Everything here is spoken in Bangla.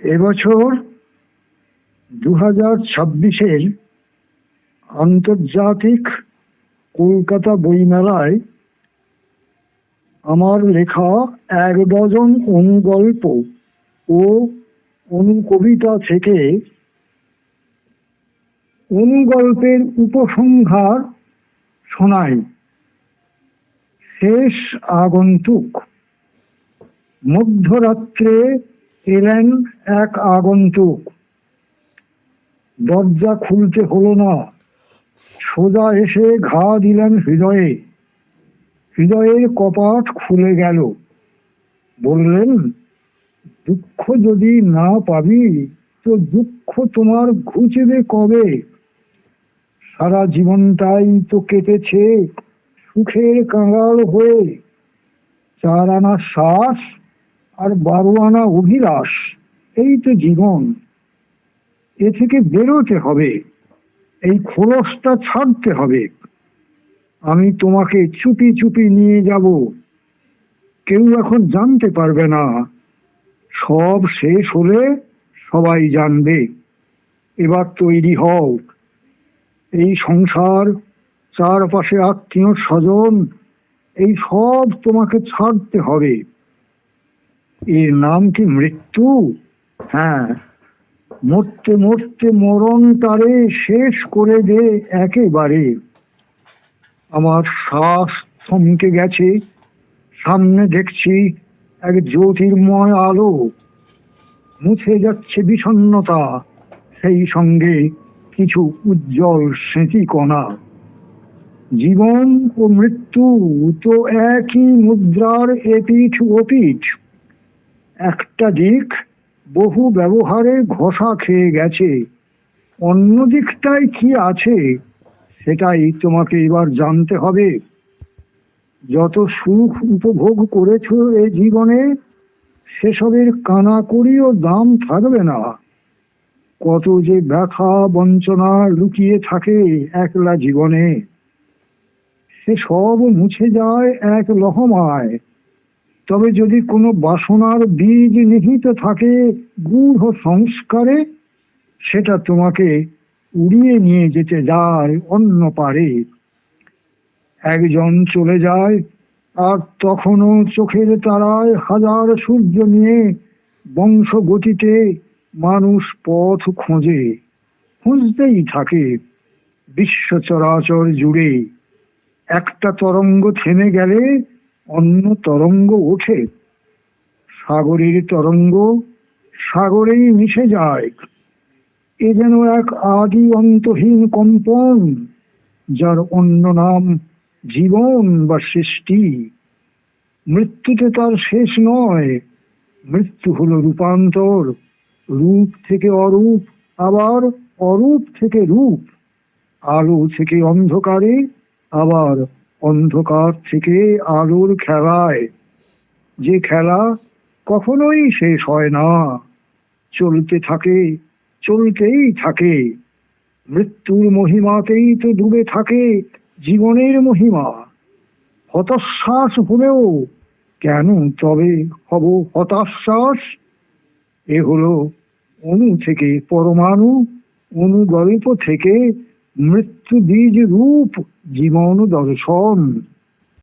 এবছর 2026-এর আন্তর্জাতিক কলকাতা বইমেলায় আমার লেখা ১ ডজন অনুগল্প ও অনুকবিতা থেকে অনুগল্পের উপসংহার শোনাই। শেষ আগন্তুক। মধ্যরাত্রে এলেন এক আগন্তুক। দরজা খুলতে হলো না, সোজা এসে ঘা দিলেন হৃদয়ে। হৃদয়ের কপাট খুলে গেল। বললেন, দুঃখ যদি না পাবি তো দুঃখ তোমার ঘুচবে কবে? সারা জীবনটাই তো কেটেছে সুখের কাঙাল হয়ে। 4 আনা শ্বাস আর 12 আনা অভিলাষ, এই তো জীবন। এ থেকে বেরোতে হবে, এই খোলসটা ছাড়তে হবে। আমি তোমাকে চুপি চুপি নিয়ে যাব, কেউ এখন জানতে পারবে না। সব শেষ হলে সবাই জানবে। এবার তৈরি হও। এই সংসার, চারপাশে আত্মীয় স্বজন, এই সব তোমাকে ছাড়তে হবে। এর নাম কি মৃত্যু? হ্যাঁ, মরতে মরতে মরণ তারে শেষ করে দে একেবারে। আমার শ্বাস থমকে গেছে। সামনে দেখছি এক জ্যোতির্ময় আলো। মুছে যাচ্ছে বিষণ্ণতা, সেই সঙ্গে কিছু উজ্জ্বল স্মৃতিকণা। জীবন ও মৃত্যু তো একই মুদ্রার এপিঠ ওপিঠ। একটা দিক বহু ব্যবহারে ঘষা খেয়ে গেছে, অন্য দিকটায় কি আছে সেটাই তোমাকে এবার জানতে হবে। যত সুখ উপভোগ করেছো এই জীবনে, সেসবের কানাকড়িও দাম থাকবে না। কত যে ব্যথা বঞ্চনা লুকিয়ে থাকে একলা জীবনে, সে সব মুছে যায় এক লহমায়। তবে যদি কোনো বাসনার বীজ নিহিত থাকে গূঢ় সংস্কারে, সেটা তোমাকে উড়িয়ে নিয়ে যেতে যায় অন্য পারে। একজন চলে যায়, আর তখনও চোখের তারায় হাজার সূর্য নিয়ে বংশ গতিতে মানুষ পথ খোঁজে, খুঁজতেই থাকে বিশ্ব চরাচর জুড়ে। একটা তরঙ্গ থেমে গেলে অন্য তরঙ্গ ওঠে। সাগরের তরঙ্গ সাগরেই মিশে যায়। এ যেন এক আদি অন্তহীন কম্পন, যার অন্য নাম জীবন বা সৃষ্টি। মৃত্যুতে তার শেষ নয়, মৃত্যু হলো রূপান্তর। রূপ থেকে অরূপ, আবার অরূপ থেকে রূপ। আলো থেকে অন্ধকারে, আবার অন্ধকার থেকে আলোর খেলায়। যে খেলা কখনোই শেষ হয় না, চলতে থাকে, চলতেই থাকে। মৃত্যুর মহিমাতেই তো ডুবে থাকে জীবনের মহিমা। হতাশ্বাস হলেও কেন তবে হব হতাশ্বাস? এ হলো অণু থেকে পরমাণু, অনুগল্প থেকে মৃত্যু বীজ রূপ জীবন দর্শন।